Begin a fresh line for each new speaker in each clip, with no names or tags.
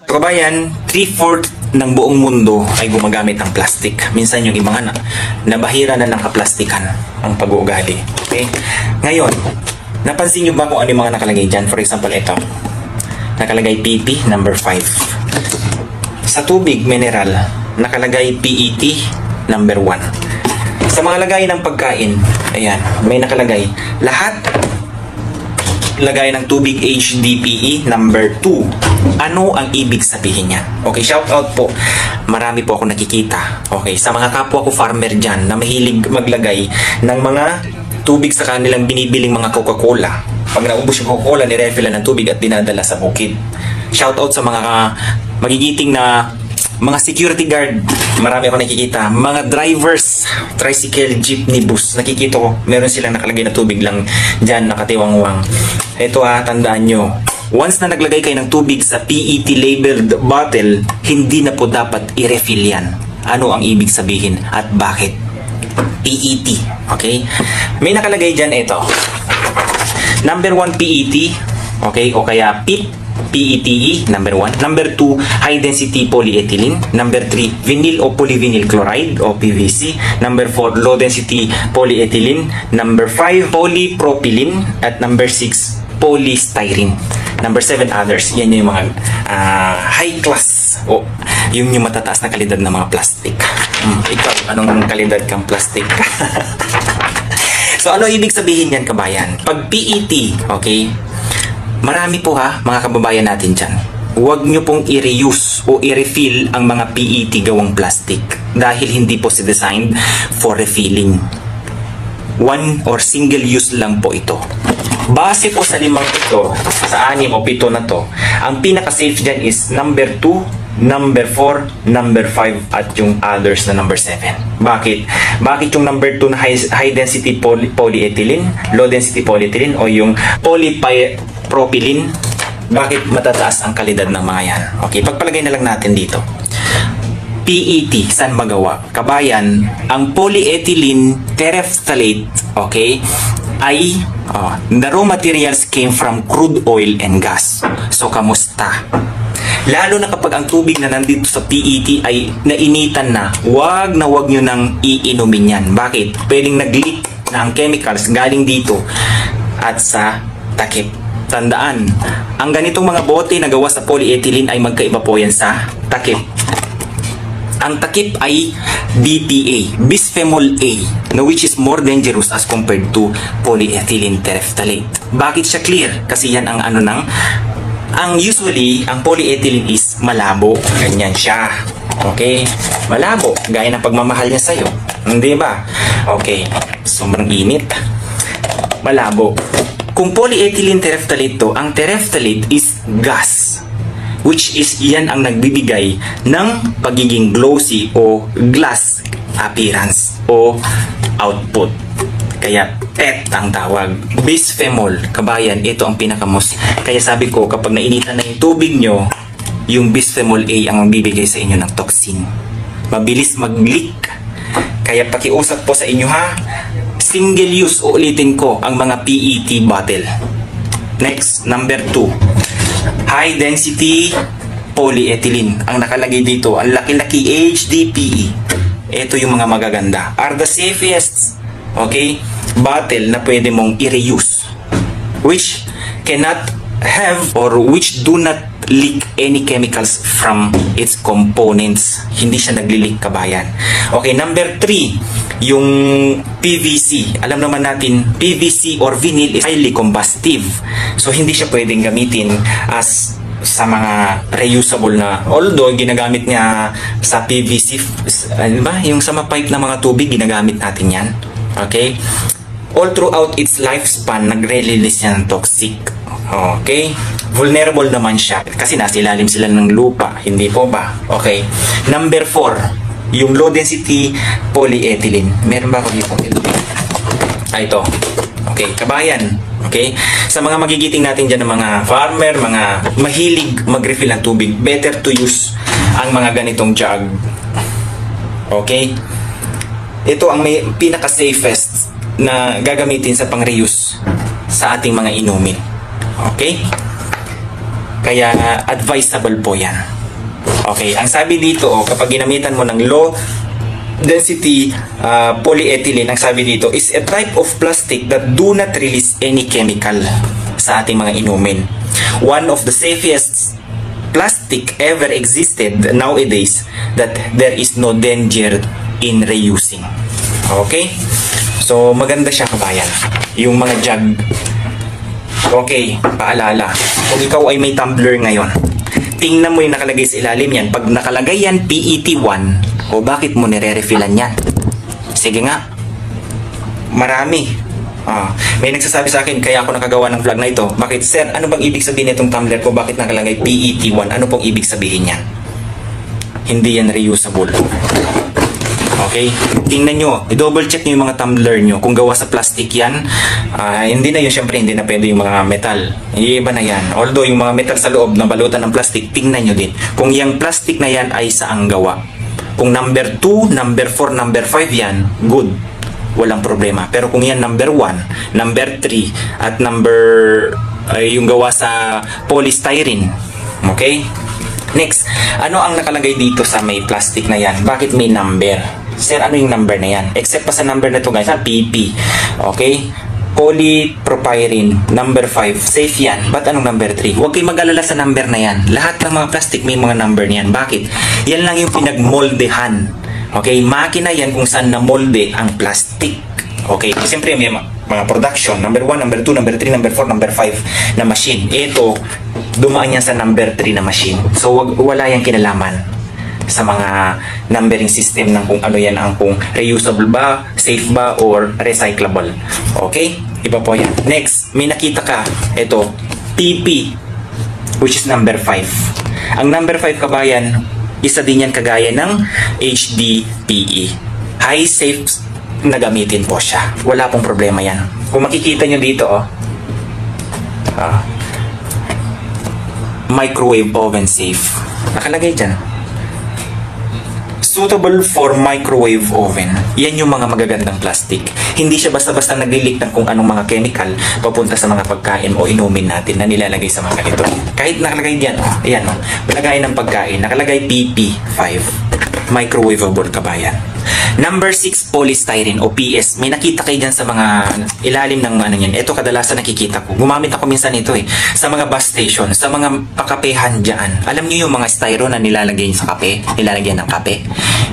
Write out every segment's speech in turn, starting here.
Kabayan, 3/4 ng buong mundo ay gumagamit ng plastic. Minsan yung ibang nabahira na ng kaplastikan ang pag-uugali. Okay? Ngayon, napansin nyo ba kung ano yung mga nakalagay dyan? For example, ito. Nakalagay PP number 5. Sa tubig, mineral, nakalagay PET number 1. Sa mga lagay ng pagkain, ayan, may nakalagay. Lahat lagay ng tubig HDPE number 2. Ano ang ibig sabihin niya? Okay, shout out po. Marami po ako nakikita. Okay, sa mga kapwa ko farmer dyan na mahilig maglagay ng mga tubig sa kanilang binibiling mga Coca-Cola. Pag naubos yung Coca-Cola, nirefillan ng tubig at dinadala sa bukid. Shout out sa mga magigiting na mga security guard. Marami ako nakikita. Mga drivers, tricycle, jeepney, bus. Nakikita ko, meron silang nakalagay na tubig lang dyan, nakatiwangwang. Ito tandaan nyo. Once na naglagay kayo ng tubig sa PET labeled bottle, hindi na po dapat i-refill yan. Ano ang ibig sabihin at bakit? PET. Okay? May nakalagay dyan ito. Number 1, PET. Okay? O kaya PETE, number 1. Number 2, high density polyethylene. Number 3, vinyl o polyvinyl chloride o PVC. Number 4, low density polyethylene. Number 5, polypropylene. At number 6, polystyrene. Number 7, others. Yan yung mga high class o yung matataas na kalidad ng mga plastic. Ikaw, anong kalidad kang plastic? So, ano ibig sabihin yan, kabayan? Pag PET, okay, marami po mga kababayan natin dyan. Huwag nyo pong i-reuse o i-refill ang mga PET gawang plastic dahil hindi po designed for refilling. One or single use lang po ito. Base po sa 5 ito, sa 6 o 7 na to, ang pinaka-safe dyan is number 2, number 4, number 5, at yung others na number 7. Bakit? Bakit yung number 2 na high density polyethylene, low density polyethylene, o yung polypropylene, bakit matataas ang kalidad ng mga yan? Okay, pagpalagay na lang natin dito. PET, saan magawa? Kabayan, ang polyethylene terephthalate, okay, ay the raw materials came from crude oil and gas. So, kamusta? Lalo na kapag ang tubig na nandito sa PET ay nainitan na, wag nyo nang iinumin yan. Bakit? Pwedeng nag-leak na ang chemicals galing dito at sa takip. Tandaan, ang ganitong mga bote na gawa sa polyethylene ay magkaiba po yan sa takip. Ang takip ay BPA, bisphenol A, na which is more dangerous as compared to polyethylene terephthalate. Bakit siya clear? Kasi yan ang usually, ang polyethylene is malabo. Ganyan siya. Okay? Malabo. Gaya ng pagmamahal niya sa'yo. Hindi ba? Okay. Sobrang init. Malabo. Kung polyethylene terephthalate to, ang terephthalate is gas. Which is yan ang nagbibigay ng pagiging glossy o glass appearance o output. Kaya PET ang tawag. Bisphenol, kabayan, ito ang pinakamos. Kaya sabi ko, kapag nainitan na yung tubig nyo, yung bisphenol A ang magbibigay sa inyo ng toxin. Mabilis mag-leak. Kaya pakiusap po sa inyo single use, ulitin ko, ang mga PET bottle. Next, number 2. High density polyethylene. Ang nakalagay dito, ang laki-laki HDPE. Ito yung mga magaganda. Are the safest, okay, bottle na pwede mong i-reuse. Which cannot have or which do not leak any chemicals from its components. Hindi siya nagli-leak, kabayan. Okay, number 3, yung PVC. Alam naman natin, PVC or vinyl is highly combustive. So, hindi siya pwedeng gamitin as sa mga reusable na, although ginagamit niya sa PVC, ano ba? Yung sa mga pipe na mga tubig, ginagamit natin yan. Okay? All throughout its lifespan, nagre-release yan ng toxic. Okay? Vulnerable naman siya kasi nasa ilalim sila ng lupa. Hindi po ba? Okay. Number 4, yung low density polyethylene. Meron ba ako dito? Ito. Okay, kabayan. Okay? Sa mga magigiting natin dyan ng mga farmer, mga mahilig mag-refill ng tubig, better to use ang mga ganitong jug. Okay? Ito ang may pinaka-safest na gagamitin sa pang-reuse sa ating mga inumin. Okay? Kaya advisable po yan. Okay, ang sabi dito, kapag ginamitan mo ng low density polyethylene, ang sabi dito is a type of plastic that do not release any chemical sa ating mga inumin. One of the safest plastic ever existed nowadays that there is no danger in reusing. Okay? So, maganda siya kabayan. Yung mga jug. Okay, paalala. Kung ikaw ay may tumbler ngayon, tingnan mo yung nakalagay sa ilalim yan. Pag nakalagay yan PET1, bakit mo nire-refillan yan? Sige nga. Marami. May nagsasabi sa akin, kaya ako nakagawa ng vlog na ito. Bakit, sir, ano bang ibig sabihin itong tumbler ko? Bakit nakalagay PET1? Ano pong ibig sabihin yan? Hindi yan reusable. Okay? Tingnan nyo, i-double check nyo yung mga tumbler nyo. Kung gawa sa plastic yan, hindi na yun, syempre, hindi na pwede yung mga metal. Iiba na yan. Although, yung mga metal sa loob na balutan ng plastic, tingnan nyo din. Kung yung plastic na yan ay saang gawa. Kung number 2, number 4, number 5 yan, good. Walang problema. Pero kung yan number 1, number 3, at yung gawa sa polystyrene. Okay? Next, ano ang nakalagay dito sa may plastic na yan? Bakit may number? Sir, ano yung number na yan? Except pa sa number na to guys, PP. Okay? Polypropylene, number 5. Safe yan. Ba't anong number 3? Huwag kayong mag-alala sa number na yan. Lahat ng mga plastic may mga number niyan. Bakit? Yan lang yung pinagmoldehan. Okay? Makina yan kung saan na-molde ang plastic. Okay? Siyempre, may mga production. Number 1, number 2, number 3, number 4, number 5 na machine. Ito, dumaan yan sa number 3 na machine. So, wala yung kinalaman sa mga numbering system ng kung ano yan ang kung reusable ba, safe ba, or recyclable. Okay? Iba po yan. Next, may nakita ka. Ito, PP, which is number 5. Ang number 5 kabayan, isa din yan kagaya ng HDPE. High safe na gamitin po siya. Wala pong problema yan. Kung makikita nyo dito, microwave oven safe. Nakalagay dyan. Suitable for microwave oven. Yan yung mga magagandang plastic. Hindi siya basta-basta nag-leak ng kung anong mga chemical papunta sa mga pagkain o inumin natin na nilalagay sa mga ganito. Kahit nakalagay diyan, ayan palagay ng pagkain, nakalagay PP5. Microwavable kabayan. Number 6, polystyrene o PS. May nakita kayo dyan sa mga ilalim ng ano yan. Ito kadalasan nakikita ko. Gumamit ako minsan ito sa mga bus station, sa mga pakapehan dyan. Alam niyo yung mga styro na nilalagay sa kape, nilalagyan ng kape.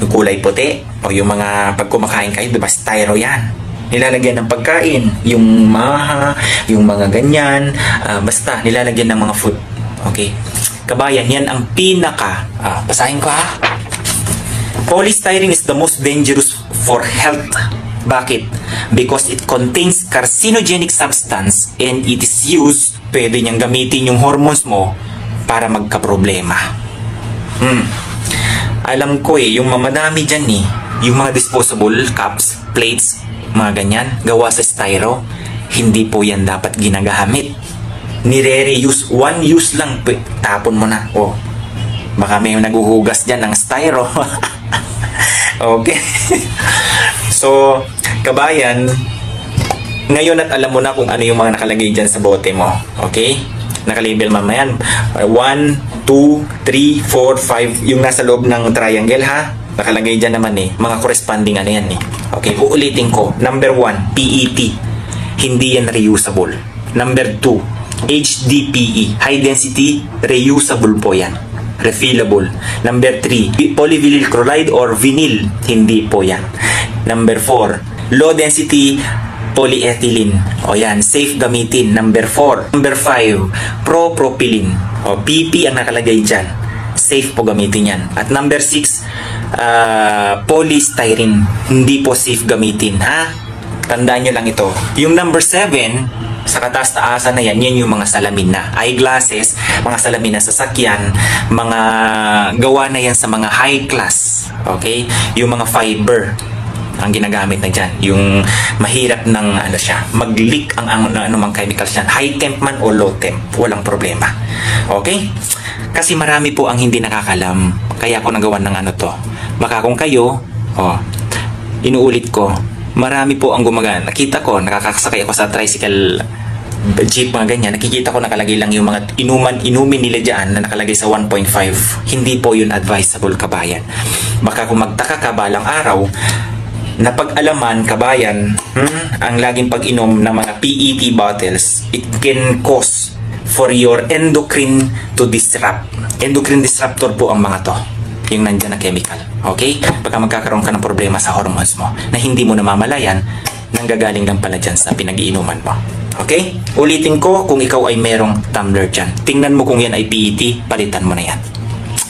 Yung kulay puti o yung mga pag kumakain kayo, diba styro yan. Nilalagyan ng pagkain, yung maha, yung mga ganyan, basta nilalagyan ng mga food. Okay. Kabayan, yan ang pinaka, basahin ko ha. Polystyrene is the most dangerous for health. Bakit? Because it contains carcinogenic substance and it is used, pwede niyang gamitin yung hormones mo para magka-problema. Alam ko yung mamadami dyan yung mga disposable cups, plates, mga ganyan, gawa sa styro, hindi po yan dapat ginagamit. Nire-reuse, one use lang, tapon mo na. Baka may naguhugas dyan ng styro. Okay. So, kabayan, ngayon at alam mo na kung ano yung mga nakalagay dyan sa bote mo. Okay? Nakalabel mamaya yan. 1, 2, 3, 4, 5. Yung nasa loob ng triangle ha. Nakalagay dyan naman mga corresponding ano yan Okay, uulitin ko. Number 1, PET. Hindi yan reusable. Number 2, HDPE. High density reusable po yan. Refillable. Number 3, polyvinyl chloride or vinyl. Hindi po yan. Number 4, low density polyethylene. Yan, safe gamitin. Number 4. Number 5, propylene. PP ang nakalagay dyan. Safe po gamitin yan. At number 6, polystyrene. Hindi po safe gamitin, ha? Tandaan nyo lang ito. Yung number 7, sa kataas-taasan na yan yung mga salamin na. Eyeglasses, mga salamin na sasakyan, mga gawa na yan sa mga high class. Okay? Yung mga fiber ang ginagamit na dyan. Yung mahirap ng mag-leak ang anumang chemicals dyan. High temp man o low temp. Walang problema. Okay? Kasi marami po ang hindi nakakalam. Kaya ako nagawa ng to. Baka kung kayo, inuulit ko, marami po ang gumagana. Nakita ko, nakakasakay ako sa tricycle jeep, mga ganyan, nakikita ko nakalagay lang yung mga inumin nila dyan na nakalagay sa 1.5. Hindi po yun advisable, kabayan. Baka kung magtaka ka balang araw, na pag-alaman, kabayan, ang laging pag-inom ng mga PET bottles, it can cause for your endocrine to disrupt. Endocrine disruptor po ang mga to, yung nandyan na chemical. Okay? Baka magkakaroon ka ng problema sa hormones mo na hindi mo namamalayan, nanggagaling lang pala dyan sa pinag-iinuman mo. Okay? Ulitin ko, kung ikaw ay merong tumbler dyan, tingnan mo kung yan ay PET, palitan mo na yan.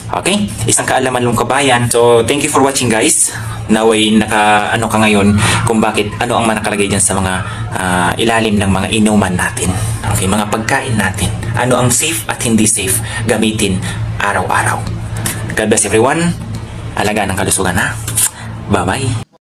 Okay? Isang kaalaman lang, kabayan. So, thank you for watching, guys. Naway naka-ano ka ngayon kung bakit ano ang nakalagay dyan sa mga ilalim ng mga inuman natin. Okay, mga pagkain natin. Ano ang safe at hindi safe gamitin araw-araw. God bless everyone. Alagaan ang kalusugan, ha? Bye-bye.